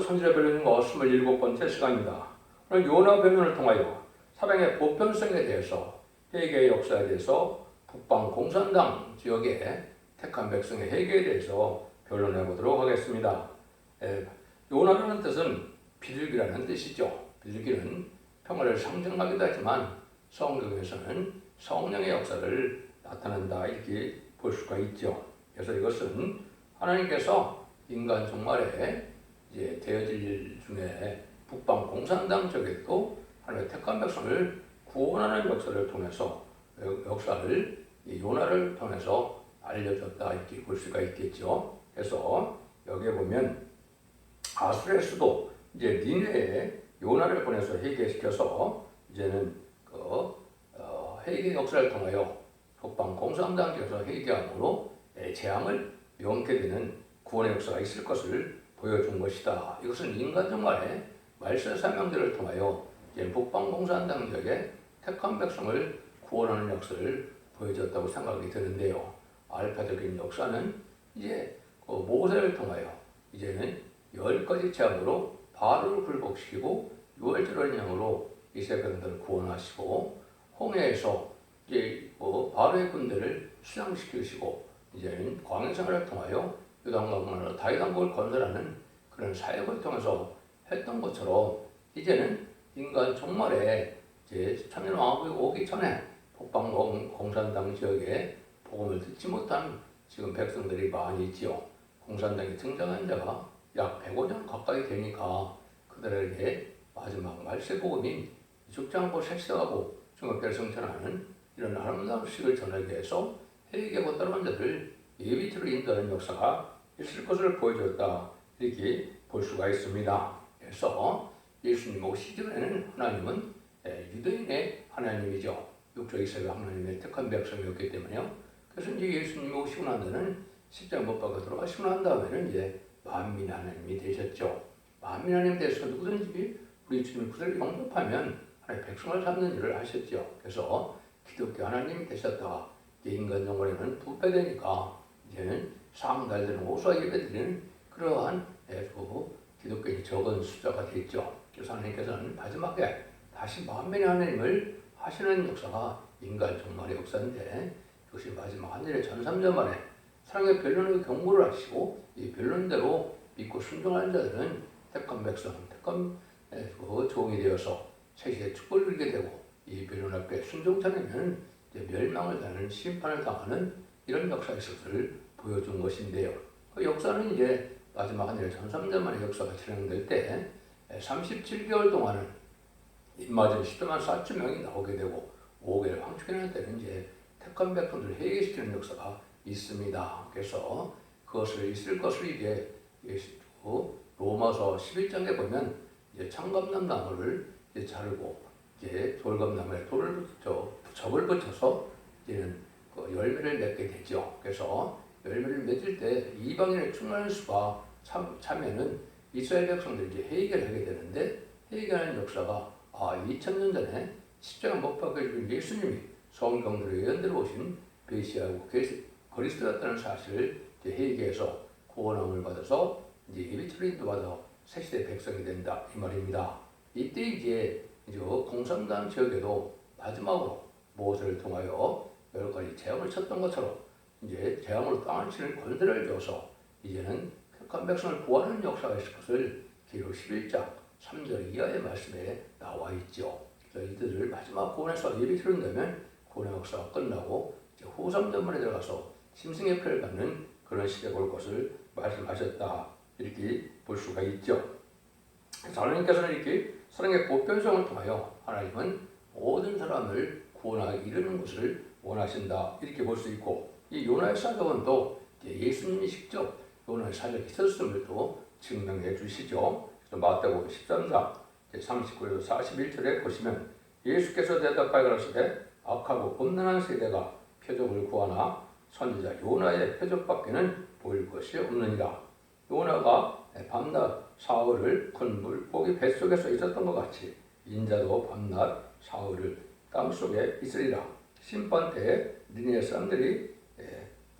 선지자 변론인과 27번째 시간입니다. 오늘 요나 변론을 통하여 사랑의 보편성에 대해서 회개의 역사에 대해서 북방 공산당 지역의 택한 백성의 회개에 대해서 변론해 보도록 하겠습니다. 요나라는 뜻은 비둘기라는 뜻이죠. 비둘기는 평화를 상징하기도 하지만 성경에서는 성령의 역사를 나타낸다 이렇게 볼 수가 있죠. 그래서 이것은 하나님께서 인간 종말에 이제 되어질 일 중에 북방 공산당 지역에도 하나님의 택한 백성을 구원하는 역사를 통해서 역사를 요나를 통해서 알려줬다 이렇게 볼 수가 있겠죠. 그래서 여기에 보면 아수르의 수도 이제 니네에 요나를 보내서 회개시켜서 이제는 회개 역사를 통하여 북방 공산당 지역에서 회개함으로 재앙을 면케 되는 구원의 역사가 있을 것을 보여준 것이다. 이것은 인간 종말의 말세 사명들을 통하여 북방 공산당 지역의 택한 백성을 구원하는 역사를 보여줬다고 생각이 드는데요. 알파적인 역사는 이제 모세를 통하여 이제는 10가지 재앙으로 바로를 굴복시키고 유월절을 영으로 이스라엘 백성들을 구원하시고 홍해에서 이제 바로의 군대를 수양시키시고 이제는 광야 생활을 통하여 요단강을 다윗왕국을 건설하는 그런 사역을 통해서 했던 것처럼 이제는 인간 종말에 이제 천년왕국이 오기 전에 북방 공산당 지역에 복음을 듣지 못한 지금 백성들이 많이 있지요. 공산당에 등장한 자가 약 105년 가까이 되니까 그들에게 마지막 말세 복음인 죽지 않고 색시하고 중학교를 성천하는 이런 아름다운 식을 전하기 위해서 회개하고 따라온 자들 예비티로 인도하는 역사가 있을 것을 보여줬다 이렇게 볼 수가 있습니다. 그래서 예수님 오시기 전에는 하나님은 유대인의 하나님이죠. 육적 이스라엘 하나님의 택한 백성이었기 때문에요. 그래서 이제 예수님이 오시고 난 다음에는 십자가 못 박아 돌아가시고 난 다음에는 이제 만민 하나님이 되셨죠. 만민 하나님 되셔서 누구든지 우리 주님의 구세를 영접하면 하나님의 백성을 삼는 일을 하셨죠. 그래서 기독교 하나님이 되셨다. 인간 종말에는 부패되니까 이제는 상달되는 오수와 예배드리는 그러한 기독교인이 적은 숫자가 됐죠. 그래서 하나님께서는 마지막에 다시 만민의 하나님을 하시는 역사가 인간 종말의 역사인데 이것이 마지막 하늘의 전삼전 만에 사랑의 변론의 경고를 하시고 이 변론대로 믿고 순종하는 자들은 택한 백성, 택한 종이 되어서 세시의 축복을 누리게 되고 이 변론 앞에 순종치 않으면 멸망을 당하는 심판을 당하는 이런 역사의 것을 보여준 것인데요. 그 역사는 이제 마지막 하늘의 전삼전 만의 역사가 진행될 때 37개월 동안은 입맞은 10만 4천 명이 나오게 되고 5개월 황축이라는 때는 이제 택한 백성들을 회개시키는 역사가 있습니다. 그래서 그것을 있을 것을 이제 로마서 11장에 보면 이제 청감남 나무를 이제 자르고 이제 돌감나무에 접을 붙여서 이제는 그 열매를 맺게 되죠. 그래서 열매를 맺을 때 이방인의 충만한 수가 참여는 이스라엘 백성들이 이제 회개를 하게 되는데 회개하는 역사가 2000년 전에 십자가 못 박혀 예수님이 성경들의 예언대로 오신 메시아고 그리스도였다는 사실을 이제 회개해서 구원함을 받아서 이제 예비처리 인도받아 새 시대 백성이 된다 이 말입니다. 이때 이제 공산당 지역에도 마지막으로 모세를 통하여 여러 가지 재앙을 쳤던 것처럼 이제 재앙으로 땅을 치는 권세를 줘서 이제는 택한 백성을 구하는 역사가 있을 것을 기록 11장 3절 이하의 말씀에 나와 있죠. 그래서 이들을 마지막 구원에서 예비 치른다면 구원의 역사가 끝나고 이제 후 3전만에 들어가서 짐승의 표를 받는 그런 시대가 올 것을 말씀하셨다 이렇게 볼 수가 있죠. 그래서 하나님께서는 이렇게 사랑의 보편성을 통하여 하나님은 모든 사람을 구원하기 이르는 것을 원하신다 이렇게 볼 수 있고 이 요나의 사역은 또 예수님이 직접 요나의 사역이 있었음을 또 증명해 주시죠. 마태복음 13장 39에서 41절에 보시면 예수께서 대답하여 가라사대 악하고 음란한 세대가 표적을 구하나 선지자 요나의 표적밖에는 보일 것이 없느니라. 요나가 밤낮 사흘을 큰 물고기 뱃속에서 있었던 것 같이 인자도 밤낮 사흘을 땅속에 있으리라. 심판 때에 니네 사람들이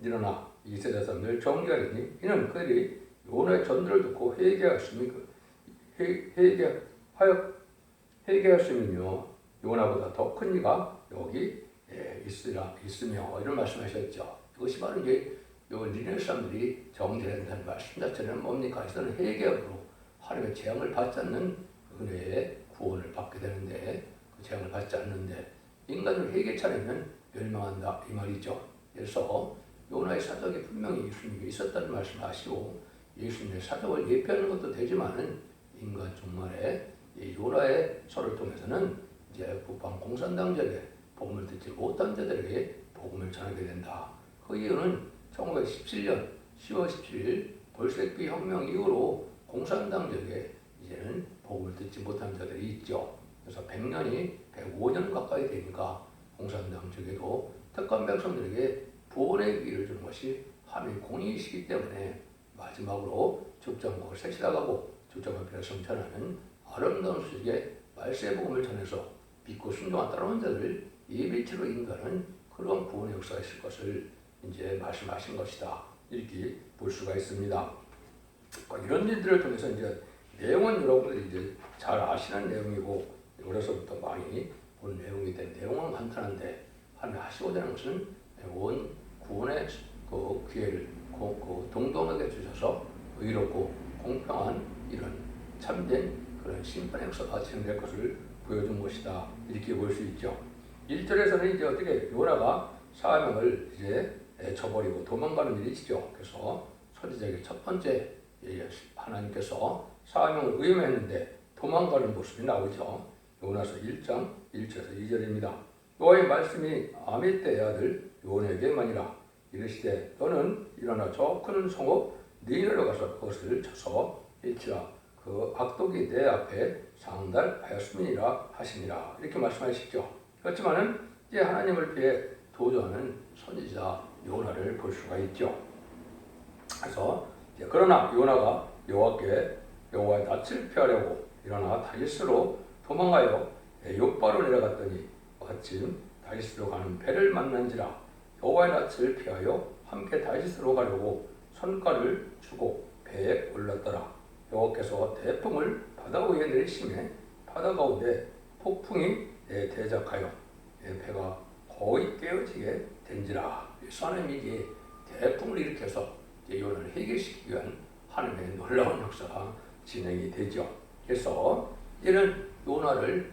일어나 이세대 사람들 정죄하리니 이는 그들이 요나의 전도를 듣고 회개하였으니 회개하시면요 요나보다 더 큰 이가 여기 있으며 이런 말씀하셨죠. 이것이 바로 이제 요 니네 사람들이 정죄한다는 말씀 자체는 뭡니까? 이것은 회개로 하나님의 재앙을 받지 않는 은혜의 구원을 받게 되는데 그 재앙을 받지 않는데 인간을 회개치 않으면 멸망한다 이 말이죠. 그래서 요나의 사적이 분명히 예수님께 있었다는 말씀하시고 예수님의 사적을 예표하는 것도 되지만은 인간 종말에 이 요나의 설을 통해서는 이제 북방 공산당적에 복음을 듣지 못한 자들에게 복음을 전하게 된다. 그 이유는 1917년 10월 17일 볼셰비키 혁명 이후로 공산당적에 이제는 복음을 듣지 못한 자들이 있죠. 그래서 100년이 105년 가까이 되니까 공산당 쪽에도 택한 백성들에게 구원의 기회를 주는 것이 하나님의 공의이시기 때문에 마지막으로 죽정국을 세시다가고 죽정국 백성 전하는 아름다운 수직의 말세의 복음을 전해서 믿고 순종한 따라오는 자들을 예비치로 인도하는 그런 구원의 역사가 있을 것을 이제 말씀하신 것이다. 이렇게 볼 수가 있습니다. 이런 일들을 통해서 이제 내용은 여러분들이 이제 잘 아시는 내용이고 어려서부터 많이 본 내용인데 내용은 간단한데 하나님 하시고자 하는 것은 온 구원의 그 기회를 그 동등하게 주셔서 의롭고 공평한 이런 참된 그런 심판의 역사가 진행될 것을 보여준 것이다. 이렇게 볼 수 있죠. 1절에서는 이제 어떻게 요나가 사명을 이제 저버리고 도망가는 일이 있죠. 그래서 선지자에게 첫 번째 하나님께서 사명을 의임했는데 도망가는 모습이 나오죠. 요나서 1장 1절에서 2절입니다. 여호와의 말씀이 아미떼의 아들 요나에게만이라 이르시되 너는 일어나 저 큰 성읍 니느웨로 가서 그것을 쳐서 일치라 그 악독이 내 앞에 상달하였음이니라 하시니라 이렇게 말씀하시죠. 그렇지만은 이제 하나님을 피해 도주하는 선지자 요나를 볼 수가 있죠. 그래서 그러나 요나가 여호와의 낯을 피하려고 일어나 다리스로 도망하여 욥바로 내려갔더니 마침 다리스로 가는 배를 만난지라 여호와의 낯을 피하여 함께 다리스로 가려고 선가를 주고 배에 올랐더라. 여호와께서 태풍을 바다 위에 내리시매 바다 가운데 폭풍이 대작하여 배가 거의 깨어지게 된지라. 하나님이 이제 태풍을 일으켜서 요나를 해결시키기 위한 하나님의 놀라운 역사가 진행이 되죠. 그래서 이제는 요나를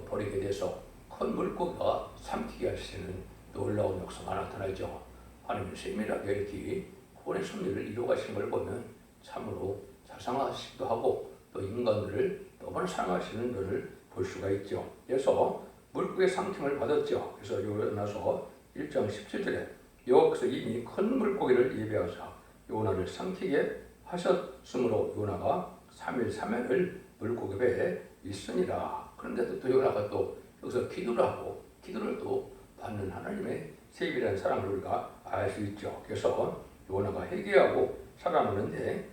버리게 돼서 큰 물고기가 삼키게 하시는 놀라운 역사가 나타나죠. 하나님의 세밀하게 이렇게 구원의 섭리를 이루어가시는 걸 보면 참으로 자상하시기도 하고 또 인간들을 너무나 사랑하시는 분을 볼 수가 있죠. 그래서 물고기의 삼킴을 받았죠. 그래서 요나서 1장 17절에 여호와께서 이미 큰 물고기를 예비하사 요나를 삼키게 하셨으므로 요나가 3일 3夜을 물고기 배에 있으니라. 그런데도 또 요나가 또 여기서 기도를 하고 기도를 또 받는 하나님의 세밀한 사랑을 우리가 알 수 있죠. 그래서 요나가 회개하고 살아나는데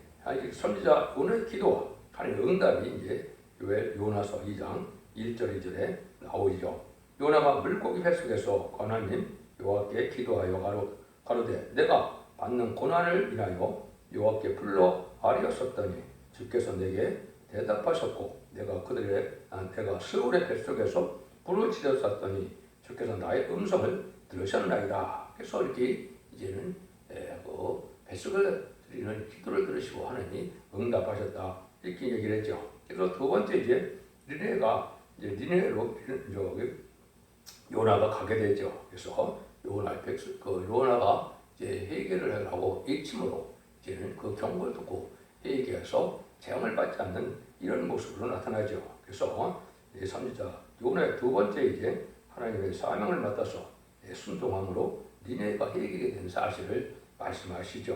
선지자 요나의 기도와 하나님의 응답이 이제 요나서 2장 1절 2절에 나오죠. 요나가 물고기 뱃속에서 하나님 여호와께 기도하여 가로되 내가 받는 고난을 인하여 여호와께 불러 아뢰었었더니 주께서 내게 대답하셨고 내가 스올의 뱃속에서 부르짖었더니 주께서 나의 음성을 들으셨나이다. 그래서 이렇게 이제는 그 뱃속에 드리는 기도를 들으시고 하나님이 응답하셨다 이렇게 얘기를 했죠. 그래서 두 번째 이제 니느웨로 요나가 가게 되죠. 그래서 요나가 이제 회개를 하고 일침으로 이제는 그 경고를 듣고 회개해서 재앙을 받지 않는 이런 모습으로 나타나죠. 그래서 선지자 요나의 두 번째 이제 하나님의 사명을 맡아서 순종함으로 니느웨가 회개하게 된 사실을 말씀하시죠.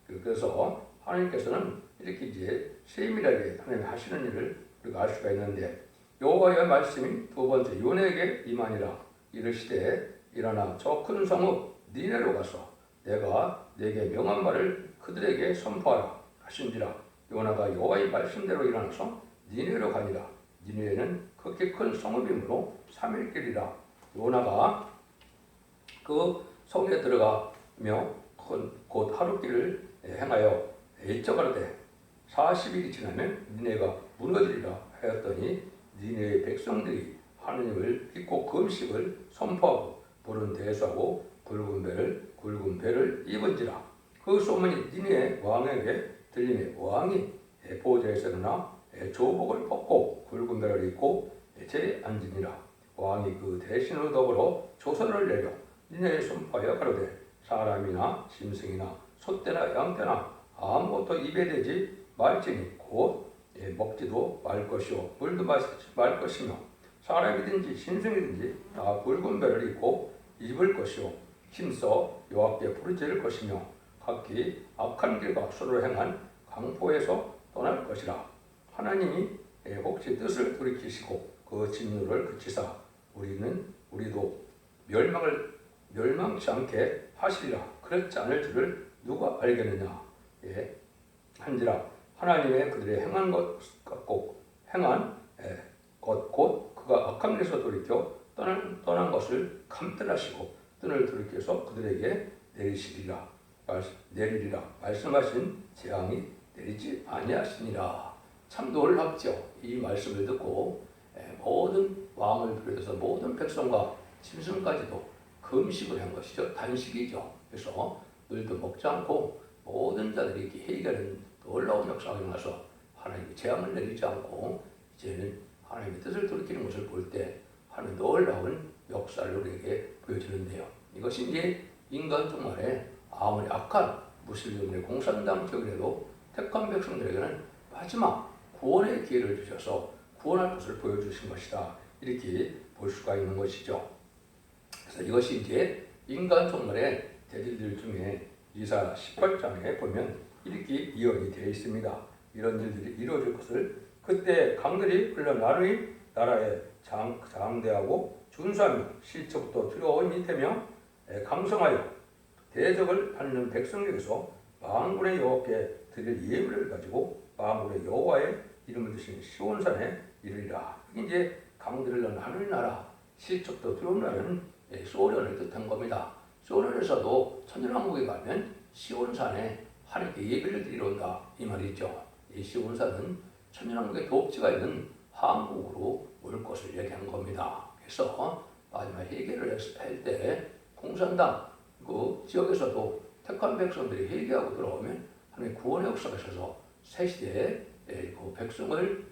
그래서 하나님께서는 이렇게 이제 세밀하게 하나님이 하시는 일을 우리가 알 수가 있는데 여호와의 말씀이 두 번째 요나에게 임하니라 이르시되 일어나 저 큰 성읍 니느웨로 가서 내가 네게 명한 말을 그들에게 선포하라 하신지라. 요나가 여호와의 말씀대로 일어나서 니느웨로 가니라. 니느웨는 그렇게 큰 성읍이므로 3일길이라. 요나가 그 성에 들어가며 곧 하루길을 행하여 일적하되 40일이 지나면 니네가 무너지리라 하였더니 니네의 백성들이 하느님을 믿고 금식을 선포하고 불은 대수하고 굵은 배를 입은지라. 그 소문이 니네 왕에게 들리매 왕이 보좌에서 일어나 조복을 벗고 굵은 배를 입고 제에 앉으니라. 왕이 그 대신으로 더불어 조서를 내려 니네에 선포하여 가로되 사람이나 짐승이나 소떼나 양떼나 아무것도 입에 대지 말지니 곧 먹지도 말 것이요 물도 마시지 말 것이며 사람이든지 짐승이든지 다 굵은 배를 입고 입을 것이요 힘써 여호와께 부르짖을 것이며 각기 악한 길과 서로 행한 강포에서 떠날 것이라. 하나님이 혹시 뜻을 돌이키시고 그 진노를 그치사 우리도 멸망치 않게 하시리라. 그렇지 않을 줄을 누가 알겠느냐. 한지라 하나님의 그들의 행한 것 곧 그가 악한 길에서 돌이켜 떠난 것을 감찰하시고 뜬을 돌이켜서 그들에게 내리리라 말씀하신 재앙이 내리지 아니하시니라. 참 놀랍죠. 이 말씀을 듣고 모든 왕을 비롯해서 모든 백성과 짐승까지도 금식을 한 것이죠. 단식이죠. 그래서 물도 먹지 않고 모든 자들이 이렇게 회개하는 놀라운 역사가 일어나서 하나님이 재앙을 내리지 않고 이제는 하나님의 뜻을 돌이키는 것을 볼 때 하는 놀라운 역사를 우리에게 보여주는데요. 이것이 이제 인간 종말에 아무리 악한 무슬림의 공산당 지역이라도 택한 백성들에게는 마지막 구원의 기회를 주셔서 구원할 것을 보여주신 것이다. 이렇게 볼 수가 있는 것이죠. 그래서 이것이 이제 인간 종말의 대질들 중에 이사 18장에 보면 이렇게 예언이 되어 있습니다. 이런 일들이 이루어질 것을 그때 강들이 흘러 나라에 장대하고 준수하며 시초부터 두려운 이태며 강성하여 대적을 받는 백성에게서 만군의 여호와께 드릴 예물을 가지고 만군의 여호와의 이름을 드신 시온산에 이르리라. 이제 강들을 흘러 하늘 나라 시초부터 두려운 나라는 소련을 뜻한 겁니다. 소련에서도 천년왕국에 가면 시온산에 하나님께 예배를 드리러 온다 이 말이죠. 이 시온산은 천년왕국의 도읍지가 있는 한국으로 올 것을 얘기한 겁니다. 그래서 마지막 회개를 할 때 공산당 그 지역에서도 택한 백성들이 회개하고 들어오면 하나님의 구원의 역사가 있어서 새 시대에 그 백성의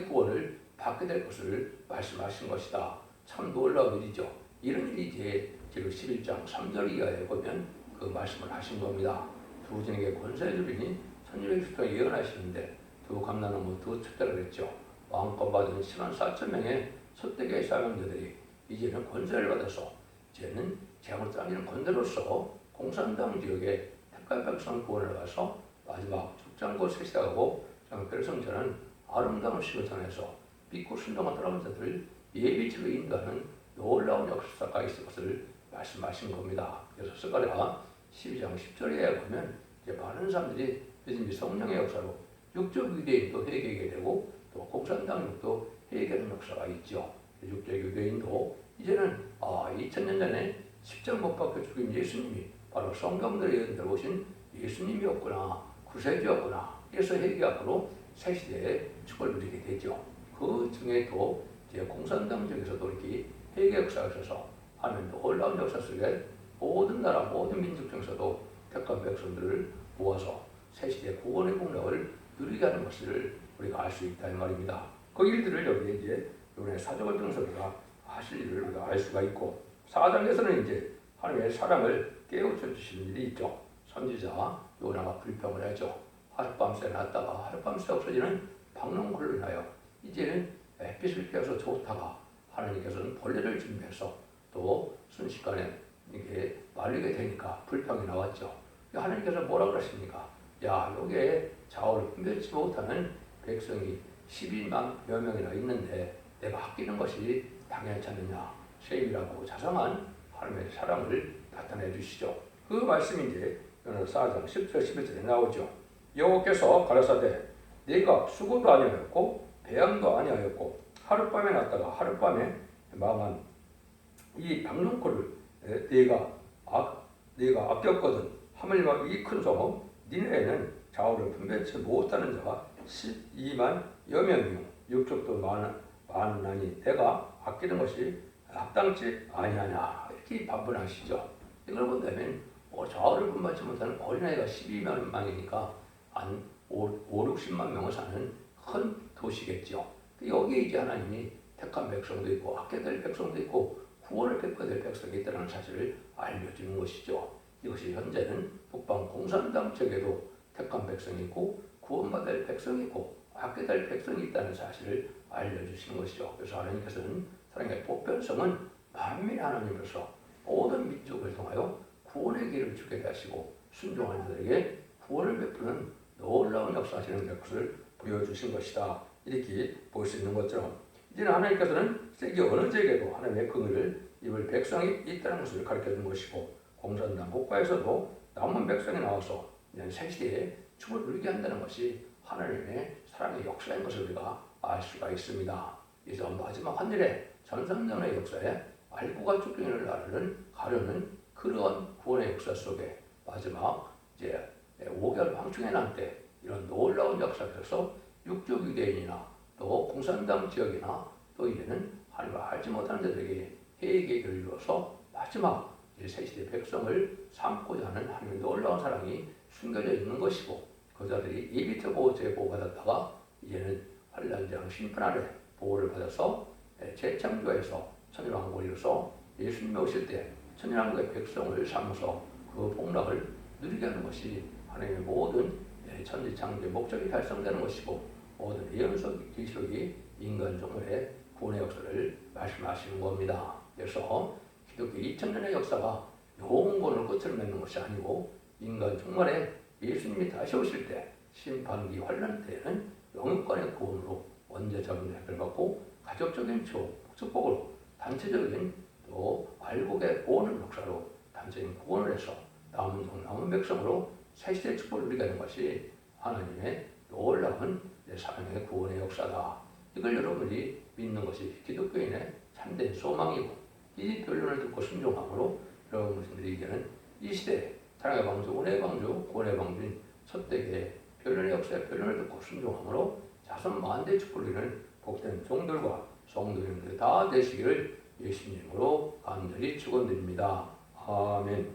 구원을 받게 될 것을 말씀하신 것이다. 참 놀라운 일이죠. 이런 일이 이제 지금 11장 3절 이하에 보면 그 말씀을 하신 겁니다. 두 진에게 권세를 주리니 천일의 주평에 예언하시는데 두 감나무 두 첩자를 그랬죠. 왕권 받은 10만 4천 명의 소떼기의 사명자들이 이제는 권세를 받아서 이제는 재앙을 당기는 권세로서 공산당 지역에 택한 백성 구원을 가서 마지막 죽장곳에 시작하고 백성전은 아름다운 시를 전해서 믿고 순종한 따라온 자들을 예비치로 인도하는 놀라운 역사가 있을 것을 말씀하신 겁니다. 그래서 스가랴 12장 10절에 보면 이제 많은 사람들이 요즘 성령의 역사로 육적 유대인도 회개하게 되고 또 공산당도 회개하는 역사가 있죠. 육적 유대인도 이제는 2000년 전에 십자가 못 박혀 죽인 예수님이 바로 성경들에 예언대로 오신 예수님이었구나, 구세주였구나. 그래서 회개하고 새 시대에 축을 누리게 되죠. 그 중에도 이제 공산당 쪽에서도 이렇게 회개 역사가 있어서 하는 놀라운 역사 속에 모든 나라, 모든 민족 중에서도 택한 백성들을 모아서 새 시대 구원의 공력을 누리게 하는 것을 우리가 알 수 있다는 말입니다. 그 일들을 여기에 이제 이번에 사적을 등서가 하실 일을 우리가 알 수가 있고 4장에서는 이제 하나님의 사랑을 깨우쳐 주시는 일이 있죠. 선지자 요나가 불평을 하죠. 하룻밤새 났다가 하룻밤새 없어지는 박농굴로 인하여 이제는 햇빛을 쬐어서 좋다가 하나님께서는 벌레를 준비해서 또 순식간에 이게 말리게 되니까 불평이 나왔죠. 하나님께서 뭐라 그러십니까? 야, 여기에 자원을 분별치 못하는 백성이 12만 몇 명이나 있는데 내가 아끼는 것이 당연치 않느냐. 셈이라고 자상한 하나님의 사랑을 나타내 주시죠. 그 말씀이 이제 요나서 4장 10절 11절에 나오죠. 여호와께서 가라사대 네가 수고도 아니하였고 배양도 아니하였고 하룻밤에 났다가 하룻밤에 망한 이 박농골을 네가 아꼈거든. 하물며 이 큰 성읍 니네에는 좌우를 분별치 못하는 자가 12만 여명이요 육족도 많으니 내가 아끼는 것이 합당치 아니하냐 이렇게 반문하시죠. 이걸 본다면 좌우를 분별치 못하는 어린아이가 12만이니까 한 60만 명을 사는 큰 도시겠죠. 여기에 이제 하나님이 택한 백성도 있고 아껴야 될 백성도 있고 구원을 베풀어야 될 백성이 있다는 사실을 알려주는 것이죠. 이것이 현재는 북방 공산당 측에도 택한 백성이 있고 구원받을 백성이 있고 아껴야 될 백성이 있다는 사실을 알려주시는 것이죠. 그래서 하나님께서는 사랑의 보편성은 만민 하나님으로서 모든 민족을 통하여 구원의 길을 주게 하시고 순종하는 자들에게 구원을 베푸는 놀라운 역사하시는 것을 보여주신 것이다. 이렇게 볼 수 있는 것처럼 이제는 하나님께서는 세계 어느 지역에도 하나님의 긍휼을 입을 백성이 있다는 것을 가르쳐준 것이고 공산당 국가에서도 남은 백성이 나와서 새 시대에 춤을 누리게 한다는 것이 하나님의 사랑의 역사인 것을 우리가 알 수가 있습니다. 이제 마지막 한일의 전성전의 역사에 알고가 죽기를 가르는 그러한 구원의 역사 속에 마지막 이제 5개월 황충의 난 때 이런 놀라운 역사에서 육족 유대인이나 또 공산당 지역이나 또 이제는 하나님을 알지 못하는 자들에게 회개를 이루어서 마지막 새시대 백성을 삼고자 하는 하나님의 놀라운 사랑이 숨겨져 있는 것이고 그 자들이 예비트 보호 제보받았다가 이제는 환란장 심판 아래 보호를 받아서 재창조해서 천일왕국을 이루어서 예수님이 오실 때 천일왕국의 백성을 삼아서 그 복락을 누리게 하는 것이 하나님의 모든 천지창조의 목적이 달성되는 것이고 모든 예언석 계시록이 인간 종말의 구원의 역사를 말씀하시는 겁니다. 그래서 기독교 2000년의 역사가 영원을 끝을 맺는 것이 아니고 인간 종말에 예수님이 다시 오실 때 심판기 환란 때에는 영육간의 구원으로 원죄자분의 해결을 받고 가족적인 축복으로 단체적인 또 알곡의 구원의 역사로 단체적인 구원을 해서 남은 백성으로 새시대 축복을 누리게 하는 것이 하나님의 놀라운 사랑의 구원의 역사다. 이걸 여러분이 믿는 것이 기독교인의 참된 소망이고 이 변론을 듣고 순종함으로 여러분들에게는 이 시대 사랑의 방주, 은혜의 방주, 구원의 방주인 첫대의 변론의 역사의 변론을 듣고 순종함으로 자손 만대 축복을 누리는 복된 종들과 성도님들 다 되시기를 예수님으로 간절히 축원드립니다. 아멘.